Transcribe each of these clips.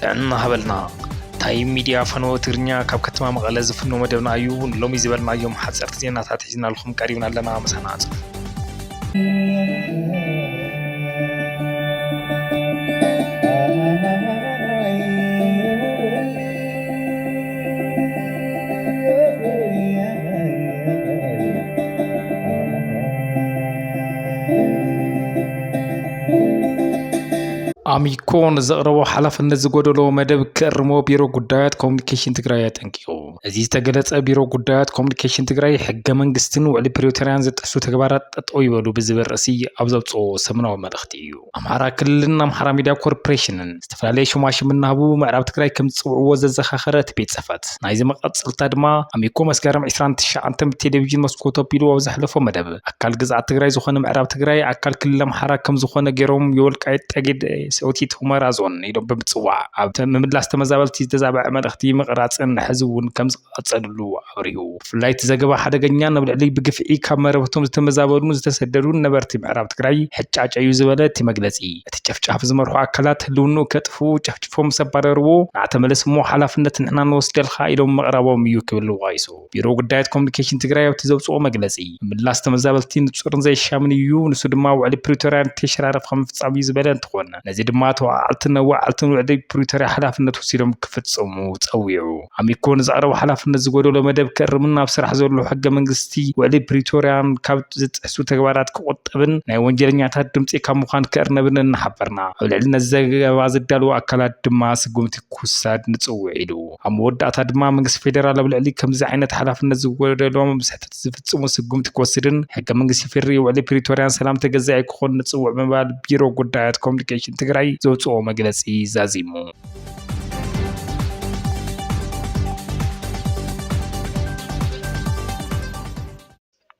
ጥዕና ሃበልና ታይም ሚዲያ ፈኖ ትግርኛ ካብ ከተማ መቐለ ዝፍኖ መደብና እዩ ሎሚ ዝበልናዮም ሓፀርቲ ዜናታት ሒዝና ልኩም ቀሪብና ኣለና መሰናዕፅ አሚኮ ንዘቕረቦ ሓላፍነት ዝጎደሎ መደብ ክእርሞ ቢሮ ጉዳያት ኮሙኒኬሽን ትግራይ አጠንቂቁ። እዚ ዝተገለጸ ቢሮ ጉዳያት ኮሙኒኬሽን ትግራይ ሕገ መንግስትን ውዕሊ ፕሪቶሪያን ዘጥሱ ተግባራት ጠጠው ይበሉ ብዝብል ርእሲ ኣብ ዘውፅኦ ሰሙናዊ መልእኽቲ እዩ። ኣምሓራ ክልልን ኣምሓራ ሚድያ ኮርፖሬሽንን ዝተፈላለየ ሽማሽም እናሃቡ ምዕራብ ትግራይ ከም ዝፅውዕዎ ዘዘኻኸረ እቲ ቤት ጽሕፈት ናይዚ መቐፅልታ ድማ ኣሚኮ መስከረም 29 ብቴሌቪዥን መስኮት ኣቢሉ ኣብ ዘሕለፎ መደብ ኣካል ግዝኣት ትግራይ ዝኾነ ምዕራብ ትግራይ ኣካል ክልል ኣምሓራ ከም ዝኾነ ገይሮም የወልቃይት ጠገድ ሰውቲት ሁመራ ዞን ኢሎም ብምፅዋዕ ኣብ ምምላስ ተመዛበልቲ ዝተዛብዐ መልእኽቲ ምቕራፅን ሕዚ እውን ከም ዝቐፀልሉ ኣብሪሁ ብፍላይ እቲ ዘገባ ሓደገኛ ናብ ልዕሊ ብግፍዒ ካብ መረበቶም ዝተመዛበሉን ዝተሰደዱን ነበርቲ ምዕራብ ትግራይ ሕጫጭ እዩ ዝበለ እቲ መግለፂ እቲ ጨፍጫፍ ዝመርሑ ኣካላት ህልውኑ ከጥፉ ጨፍጭፎም ሰባረርዎ ንኣተመለስ እሞ ሓላፍነት ንሕና ንወስደልካ ኢሎም መቕረቦም እዩ ክብል ዋይሱ ቢሮ ጉዳያት ኮሙኒኬሽን ትግራይ ኣብቲ ዘውፅኦ መግለፂ ምምላስ ተመዛበልቲ ንፁርን ዘይሻምን እዩ ንሱ ድማ ውዕሊ ፕሪቶሪያን ተሸራረፍ ከም ፍጻሚ እዩ ዝበለ እንትኾነ ነዚ ድማ ተዋዓልትን ነዋዓልትን ውዕሊ ፕሪቶሪያ ሓላፍነት ወሲዶም ክፍጽሙ ፀዊዑ ኣሚኮ ንዘቕረቦ ሓላፍነት ዝጎደሎ መደብ ከርምና ኣብ ስራሕ ዘሎ ሕገ መንግስቲ ውዕሊ ፕሪቶሪያን ካብ ዝጥሕሱ ተግባራት ክቆጠብን ናይ ወንጀለኛታት ድምፂ ካብ ምዃን ከርነብን እናሓበርና ኣብ ልዕሊ ነዚ ዘገባ ዝዳለዉ ኣካላት ድማ ስጉምቲ ክውሳድ ንፅውዕ ኢሉ ኣብ መወዳእታ ድማ መንግስቲ ፌደራል ኣብ ልዕሊ ከምዚ ዓይነት ሓላፍነት ዝጎደሎም ብስሕተት ዝፍጽሙ ስጉምቲ ክወስድን ሕገ መንግስቲ ፌደራል ውዕሊ ፕሪቶሪያን ሰላም ተገዛኢ ክኾን ንፅውዕ ምባል ቢሮ ጉዳያት ኮሙኒኬሽን ትግራይ ዘውፅኦ መግለፂ ዛዚሙ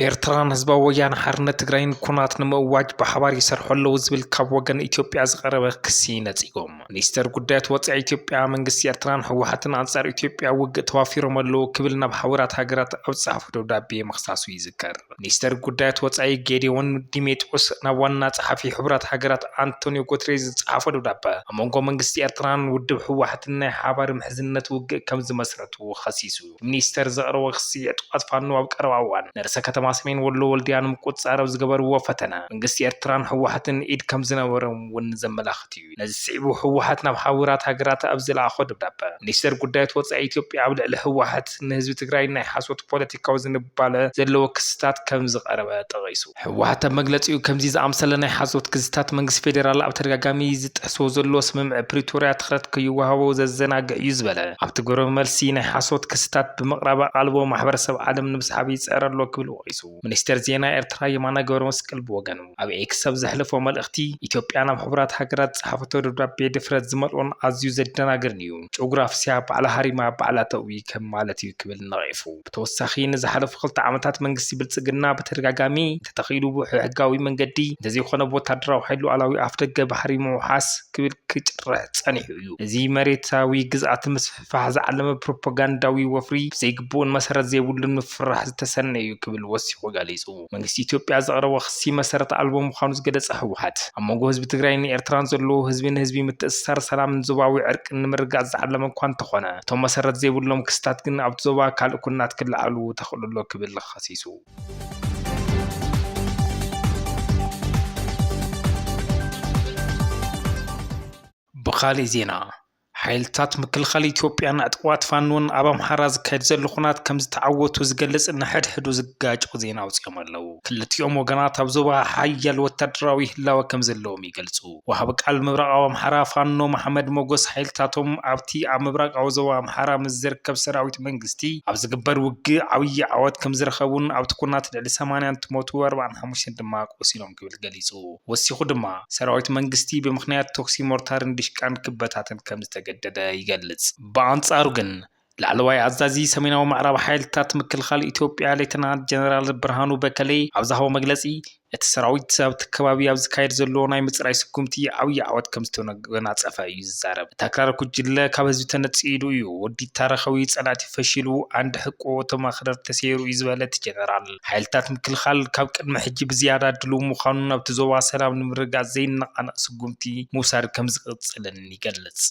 ኤርትራን ህዝባዊ ወያነ ሓርነት ትግራይን ኩናት ንምእዋጅ ብሓባር ይሰርሑ ኣለዉ ዝብል ካብ ወገን ኢትዮጵያ ዝቐረበ ክሲ ነፂጎም ሚኒስተር ጉዳያት ወፃኢ ኢትዮጵያ መንግስቲ ኤርትራን ህወሓትን አንጻር ኢትዮጵያ ውግእ ተዋፊሮም ኣለዉ ክብል ናብ ሓቡራት ሃገራት ኣብ ጻሕፉ ደብዳቤ መኽሳሱ ይዝከር ሚኒስተር ጉዳያት ወፃኢ ጌዲዮን ዲሜጥሮስ ናብ ዋና ጸሓፊ ሕቡራት ሃገራት አንቶኒዮ ጉተሬዝ ጻሕፉ ደብዳቤ ኣብ መንጎ መንግስቲ ኤርትራን ውድብ ህወሓትን ናይ ሓባር ምሕዝነት ውግእ ከም ዝመስረቱ ኸሲሱ ሚኒስተር ዘቕረቦ ክሲ ዕጡቃት ፋኖ ኣብ ቀረባ እዋን ንርእሰ ከተማ ሰሜን ወሎ ወልዲያን ምቁፅጻር ዝገበርዎ ፈተነ መንግስቲ ኤርትራን ህወሓትን ኢድ ከም ዝነበሮም ውን ዘመላኽት እዩ ነዚ ስዒቡ ህወሓት ናብ ሓቡራት ሃገራት ኣብ ዝለኣኾ ደብዳቤ ሚኒስተር ጉዳያት ወፃኢ ኢትዮጵያ ኣብ ልዕሊ ህወሓት ንህዝቢ ትግራይ ናይ ሓሶት ፖለቲካዊ ዝንባለ ዘለዎ ክስታት ከም ዝቐረበ ጠቒሱ ህወሓት ኣብ መግለፂኡ ከምዚ ዝኣምሰለ ናይ ሓሶት ክስታት መንግስቲ ፌደራል ኣብ ተደጋጋሚ ዝጥሕሶ ዘሎ ስምምዕ ፕሪቶሪያ ትኹረት ከይወሃቦ ዘዘናግዕ እዩ ዝበለ ኣብቲ ገረብ መልሲ ናይ ሓሶት ክስታት ብምቕራብ ቃልቦ ማሕበረሰብ ዓለም ንምስሓብ ይፀረ ኣሎ ክብል ወቂሱ ሚኒስተር ዜና ኤርትራ የማነ ገብረ መስቀል ብወገኑ ኣብ ኤክስ ኣብ ዘሕለፎ መልእኽቲ ኢትዮጵያ ናብ ሕቡራት ሃገራት ጸሓፈቶ ደብዳቤ ድፍረት ዝመልኦን ኣዝዩ ዘደናግርን እዩ ጂኦግራፊያ ባዕላ ሃሪማ ባዕላ ተዊ ከም ማለት እዩ ክብል ነቒፉ ብተወሳኺ ንዝሓለፉ 2 ዓመታት መንግስቲ ብልጽግና በተደጋጋሚ ተተኺሉ ሕጋዊ መንገዲ እንደዘይኮነ ወታደራዊ ኃይሉ ኣላዊ ኣፍደገ ባሕሪ ምውሓስ ክብል ክጭርሕ ጸኒሑ እዩ እዚ መሬታዊ ግዝኣት ምስፍሕፋሕ ዝዓለመ ፕሮፓጋንዳዊ ወፍሪ ዘይግቡእን መሰረት ዘይብሉን ምፍራሕ ዝተሰነ እዩ ክብል ወሲኹ ገሊጹ መንግስቲ ኢትዮጵያ ዘቕረቦ ክሲ መሰረት ኣልቦ ምዃኑ ዝገለጸ ህወሓት ኣብ መንጎ ህዝቢ ትግራይን ኤርትራን ዘሎ ህዝቢ ንህዝቢ ምትእስሳር ሰላምን ዞባዊ ዕርቅን ንምርጋጽ ዝዓለመ እኳ እንተኾነ እቶም መሰረት ዘይብሎም ክስታት ግን ኣብቲ ዞባ ካልእ ኩናት ክለዓሉ ተኽእሉ ክብል ኸሲሱ بخالي زينا ሓይልታት ምክልኻል ኢትዮጵያን ኣጥቋት ፋኖን ኣብ ኣምሓራ ዝካየድ ዘሎ ኩናት ከም ዝተዓወቱ ዝገልጽ ንሕድሕዱ ዝጋጭ ዜና ኣውፅኦም ኣለዉ ክልቲኦም ወገናት ኣብ ዞባ ሓያል ወታደራዊ ህላወ ከም ዘለዎም ይገልጹ ወሃብ ቃል ምብራቃዊ ኣምሓራ ፋኖ መሐመድ ሞጎስ ሓይልታቶም ኣብቲ ኣብ ምብራቃዊ ዞባ ኣምሓራ ምስ ዝርከብ ሰራዊት መንግስቲ ኣብ ዝግበር ውግእ ዓብይ ዓወት ከም ዝረኸቡን ኣብቲ ኩናት ልዕሊ 80 እንትሞቱ 45 ድማ ቆሲሎም ክብል ገሊጹ ወሲኹ ድማ ሰራዊት መንግስቲ ብምኽንያት ቶክሲ ሞርታርን ዲሽቃን ክበታትን ከም ዝተገደደ ይገልጽ በአንጻሩ ግን ላዕለዋይ አዛዚ ሰሜናዊ ምዕራብ ሓይልታት ምክልኻል ኢትዮጵያ ሌተናንት ጀነራል ብርሃኑ በከሌ ኣብ ዝሃቦ መግለጺ እቲ ሰራዊት ኣብ ከባቢ ኣብ ዝካየድ ዘሎ ናይ ምጽራይ ስጉምቲ ዓብይ ዓወት ከም ዝተጎናጸፈ እዩ ዝዛረብ ተክራር ኩጅለ ካብ ህዝቢ ተነጺሉ እዩ ወዲ ታሪኻዊ ጸላቲ ፈሽሉ አንድ ሕቆ ተማኽረር ተሰይሩ እዩ ዝበለ እቲ ጀነራል ሓይልታት ምክልኻል ካብ ቅድመ ሕጂ ብዝያዳ ድሉ ምዃኑን ኣብቲ ዞባ ሰላም ንምርጋጽ ዘይነቃነቕ ስጉምቲ ምውሳድ ከም ዝቕጽልን ይገልጽ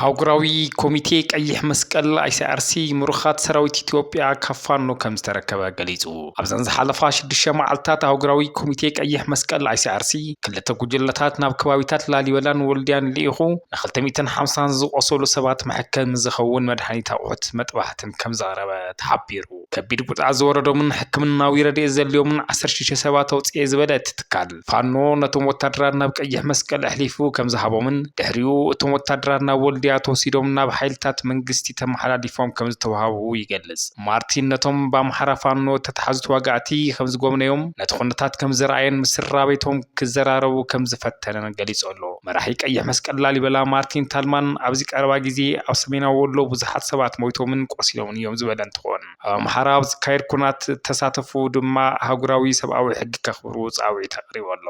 ሃገራዊ ኮሚቴ ቀይሕ መስቀል ICRC ምሩኻት ሰራዊት ኢትዮጵያ ካፋኖ ከም ዝተረከበ ገሊጹ። ኣብዘን ዝሓለፋ 6 መዓልትታት ሃገራዊ ኮሚቴ ቀይሕ መስቀል ICRC ክልተ ጉጅለታት ናብ ከባቢታት ላሊበላን ወልድያን ልኢኹ ን250 ዝቆሰሉ ሰባት መሐከም ዝኸውን መድሃኒት ኣቑሑት መጥባሕትን ከም ዘቕረበ ተሓቢሩ። ከቢድ ጉድኣት ዝወረዶምን ሕክምናዊ ረድኤት ዘድልዮምን 16 ሰባት ኣውፅኤ ዝበለ ትካል ፋኖ ነቶም ወታደራት ናብ ቀይሕ መስቀል ኣሕሊፉ ከም ዝሃቦምን ድሕሪኡ እቶም ወታደራት ናብ ወልድያ ተወሲዶም ናብ ሓይልታት መንግስቲ ተመሓላሊፎም ከም ዝተዋሃቡ ይገልጽ። ማርቲን ነቶም በአምሓራ ፋኖ ተተሓዙት ዋጋእቲ ከም ዝጎብነዮም ነቲ ኩነታት ከም ዝረኣየን ምስ ስድራቤቶም ክዘራረቡ ከም ዝፈተነ ገሊጹ ኣሎ። መራሒ ቀይሕ መስቀል ላሊበላ ማርቲን ታልማን ኣብዚ ቀረባ ግዜ ኣብ ሰሜናዊ ወሎ ብዙሓት ሰባት ሞይቶምን ቆሲሎምን እዮም ዝበለ እንትኾን ኣብ ኣምሓራ ኣብ ዝካየድ ኩናት ተሳተፉ ድማ ሃገራዊ ሰብኣዊ ሕጊ ከኽብሩ ፃውዒት ኣቕሪቡ ኣሎ።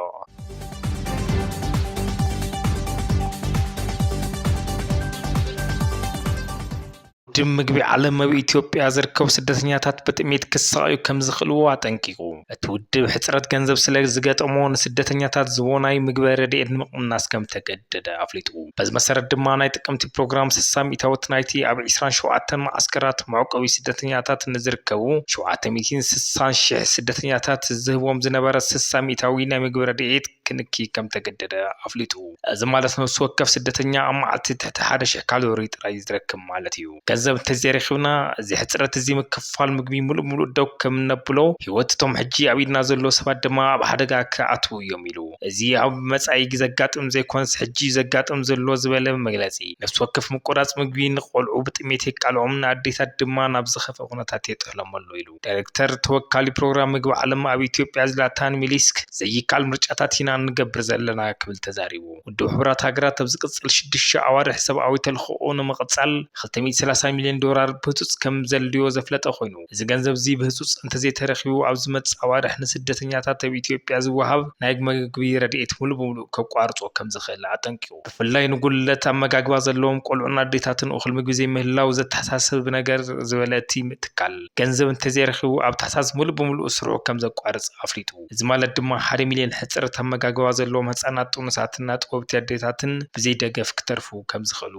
ድም ምግቢ ዓለም ኣብ ኢትዮጵያ ዝርከቡ ስደተኛታት ብጥሜት ክሰቃዩ ከም ዝኽእልዎ ኣጠንቂቁ። እቲ ውድብ ሕፅረት ገንዘብ ስለ ዝገጠሞ ንስደተኛታት ዝቦናይ ምግቢ ረድኤት ንምቕናስ ከም ተገደደ ኣፍሊጡ። በዚ መሰረት ድማ ናይ ጥቅምቲ ፕሮግራም 60 ኢታወት ናይቲ ኣብ 27 ማዕስከራት መዕቆቢ ስደተኛታት ንዝርከቡ 760,000 ስደተኛታት ዝህቦም ዝነበረ 60 ሚእታዊ ናይ ምግቢ ረድኤት ክንኪ ከም ተገደደ ኣፍሊጡ። እዚ ማለት ነፍሲ ወከፍ ስደተኛ ኣብ መዓልቲ ትሕቲ 1,000 ካሎሪ ጥራይ ዝረክብ ማለት እዩ። ገንዘብ እንተዘይረኺብና እዚ ሕፅረት እዚ ምክፋል ምግቢ ሙሉእ ደው ከም ነብሎ ህይወቶም ሕጂ ኣብ ኢድና ዘሎ ሰባት ድማ ኣብ ሓደጋ ክኣትዉ እዮም ኢሉ። እዚ ኣብ መጻኢ ዘጋጥም ዘይኮነስ ሕጂ ዘጋጥም ዘሎ ዝበለ መግለጺ ነፍሲ ወከፍ ምቁራጽ ምግቢ ንቆልዑ ብጥሜት የቃልዖም ንኣዴታት ድማ ናብ ዝኸፈ ኩነታት የጥህሎም ኣሎ ኢሉ። ዳይሬክተር ተወካሊ ፕሮግራም ምግቢ ዓለም ኣብ ኢትዮጵያ ዝላታን ሚሊስክ ዘይካል ምርጫታት ኢና ንገብር ዘለና ክብል ተዛሪቡ። ውድብ ሕብራት ሃገራት ኣብ ዝቅጽል 6 ኣዋርሕ ሰብኣዊ ተልእኮኡ ንምቕጻል $230 ሚልዮን ብህፁፅ ከም ዘልድዮ ዘፍለጠ ኮይኑ እዚ ገንዘብ እዚ ብህፁፅ እንተዘይተረኺቡ ኣብ ዝመጽእ ኣዋርሕ ንስደተኛታት ኣብ ኢትዮጵያ ዝወሃብ ናይ ምግቢ ረድኤት ሙሉእ ብሙሉእ ከቋርጾ ከም ዝኽእል ኣጠንቂቁ። ብፍላይ ንጉልለት ኣመጋግባ ዘለዎም ቆልዑን ኣዴታትን እኹል ምግቢ ዘይምህላው ዘተሓሳስብ ነገር ዝበለ እቲ ትካል ገንዘብ እንተዘይረኺቡ ኣብ ታሕሳስ ሙሉእ ብሙሉእ ስርዑ ከም ዘቋርጽ ኣፍሊጡ። እዚ ማለት ድማ 1 ሚልዮን ሕፅረት ኣመጋግባ ዘለዎም ህፃናት ጥኑሳትና ጥበብቲ ኣዴታትን ብዘይደገፍ ክተርፉ ከም ዝኽእሉ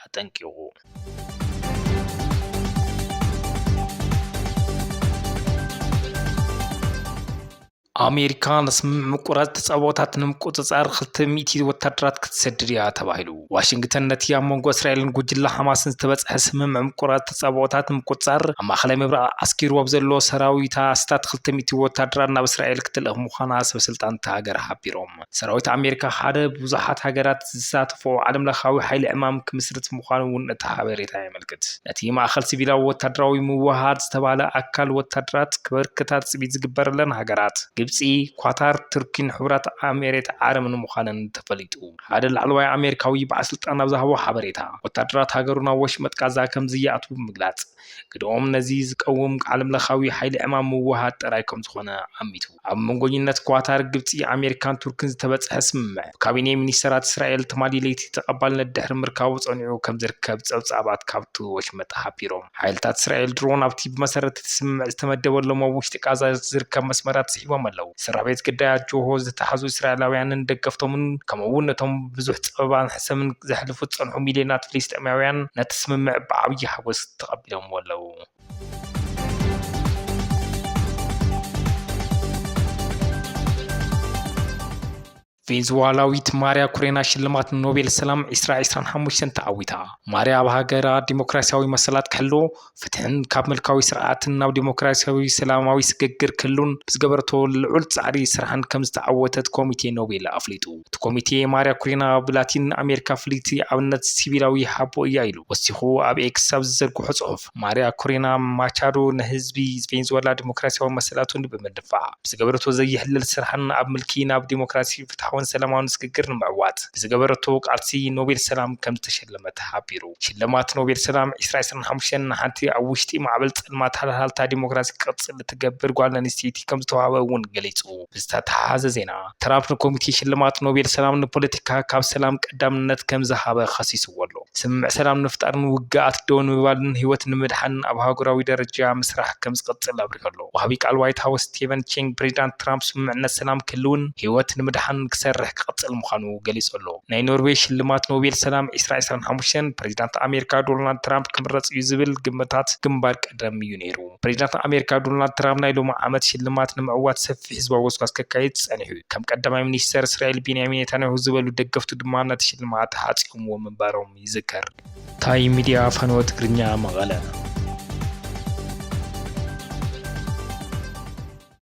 ኣጠንቂቁ። ኣሜሪካ ንስምምዕ ምቁራጽ ተጻዋታት ንምቁጽጻር 200 ወታደራት ክትሰድድ እያ ተባሂሉ። ዋሽንግተን ነቲ ኣብ መንጎ እስራኤልን ጉጅለ ሓማስን ዝተበጽሐ ስምምዕ ምቁራጽ ተጻዋታት ንምቁጽጻር ኣብ ማእከላይ ምብራቕ ኣስኪሩ ኣብ ዘሎ ሰራዊታ ስታት 200 ወታደራት ናብ እስራኤል ክትልእኽ ምዃና ሰበስልጣን ሃገር ሓቢሮም። ሰራዊት ኣሜሪካ ሓደ ብዙሓት ሃገራት ዝሳተፉ ዓለምለኻዊ ሓይሊ ዕማም ክምስርት ምዃኑ እውን እቲ ሓበሬታ የመልክት። ነቲ ማእከል ሲቪላዊ ወታደራዊ ምውሃድ ዝተባሃለ ኣካል ወታደራት ክበርክታት ጽቢት ዝግበረለን ሃገራት ግብፂ፣ ኳታር፣ ቱርኪን ሕብራት ኣሜሬት ዓረብን ምዃነን ተፈሊጡ። ሓደ ላዕለዋይ ኣሜሪካዊ ባለስልጣን ኣብ ዝሃቦ ሓበሬታ ወታደራት ሃገሩ ናብ ወሽመጥ ጋዛ ከም ዝያእቱ ብምግላጽ ግድኦም ነዚ ዝቀውም ዓለምለኻዊ ሓይሊ ዕማም ምውሃድ ጥራይ ከም ዝኾነ ኣሚቱ። ኣብ መንጎኝነት ኳታር፣ ግብፂ፣ ኣሜሪካን ቱርክን ዝተበጽሐ ስምምዕ ካቢኔ ሚኒስተራት እስራኤል ትማሊ ለይቲ ተቐባልነት ድሕሪ ምርካቡ ጸኒዑ ከም ዝርከብ ጸብጻባት ካብቲ ወሽመጥ ሓቢሮም። ሓይልታት እስራኤል ድሮን ኣብቲ ብመሰረት እቲ ስምምዕ ዝተመደበሎም ኣብ ውሽጢ ጋዛ ዝርከብ መስመራት ስሒቦም ኣለው። ስራቤት ግዳያት ጆሆ ዝተሓዙ እስራኤላውያንን ደገፍቶምን ከምኡውን ነቶም ብዙሕ ፀበባን ሕሰምን ዘሕልፉ ጸንሑ ሚልዮናት ፍልስጤማውያን ነቲ ስምምዕ ብዓብዪ ሓጎስ ተቐቢሎም ኣለው። ቬንዙዋላዊት ማርያ ኩሬና ሽልማት ኖቤል ሰላም 2025 ተዓዊታ። ማርያ ኣብ ሃገራ ዲሞክራሲያዊ መሰላት ክህሉ ፍትሕን ካብ መልካዊ ስርዓትን ናብ ዲሞክራሲያዊ ሰላማዊ ስግግር ክህሉን ብዝገበረቶ ልዑል ጻዕሪ ስራሕን ከም ዝተዓወተት ኮሚቴ ኖቤል ኣፍሊጡ። እቲ ኮሚቴ ማርያ ኩሬና ብላቲን ኣሜሪካ ፍልይቲ ኣብነት ሲቪላዊ ሓቦ እያ ኢሉ ወሲኹ ኣብ ኤክስ ኣብ ዝዘርግሖ ጽሑፍ። ማርያ ኩሬና ማቻዶ ንህዝቢ ቬንዙዌላ ዲሞክራሲያዊ መሰላቱን ብምድፋዕ ብዝገበረቶ ዘይሕልል ስራሕን ኣብ ምልኪ ናብ ዲሞክራሲ ፍትሕ ሰላማዊ ስግግር ንምዕዋት ብዝገበረቶ ቃልሲ ኖቤል ሰላም ከም ዝተሸለመት ሓቢሩ። ሽልማት ኖቤል ሰላም 2025 ንሓንቲ ኣብ ውሽጢ ማዕበል ጸልማት ሃልሃልታ ዲሞክራሲ ቅጽል እትገብር ጓል ኣንስተይቲ ከም ዝተዋሃበ እውን ገሊጹ። ብዝተተሓሓዘ ዜና ትራምፕ ንኮሚቴ ሽልማት ኖቤል ሰላም ንፖለቲካ ካብ ሰላም ቀዳምነት ከም ዝሃበ ኸሲስዎ ኣሎ። ስምምዕ ሰላም ንፍጣርን ውግኣት ደው ንምባልን ህይወት ንምድሓን ኣብ ሃገራዊ ደረጃ ምስራሕ ከም ዝቀጽል ኣብሪሁ ኣሎ። ወሃቢ ቃል ዋይት ሃውስ ስቲቨን ቼንግ ፕሬዚዳንት ትራምፕ ስምምዕነት ሰላም ክህልውን ህይወት ንምድሓን ክሰርሕ ክቅፅል ምዃኑ ገሊጹ ኣሎ። ናይ ኖርዌይ ሽልማት ኖቤል ሰላም 2025 ፕሬዚዳንት ኣሜሪካ ዶናልድ ትራምፕ ክምረጽ እዩ ዝብል ግምታት ግንባር ቀደም እዩ ነይሩ። ፕሬዚዳንት ኣሜሪካ ዶናልድ ትራምፕ ናይ ሎሚ ዓመት ሽልማት ንምዕዋት ሰፊሕ ህዝባዊ ወስዋስ ከካይድ ጸኒሑ። ከም ቀዳማይ ሚኒስተር እስራኤል ቤንያሚን ኔታንያሁ ዝበሉ ደገፍቱ ድማ ነቲ ሽልማት ሓጺቦምዎ ምንባሮም ይዝከር። ታይም ሚድያ ፈነወ ትግርኛ መቐለ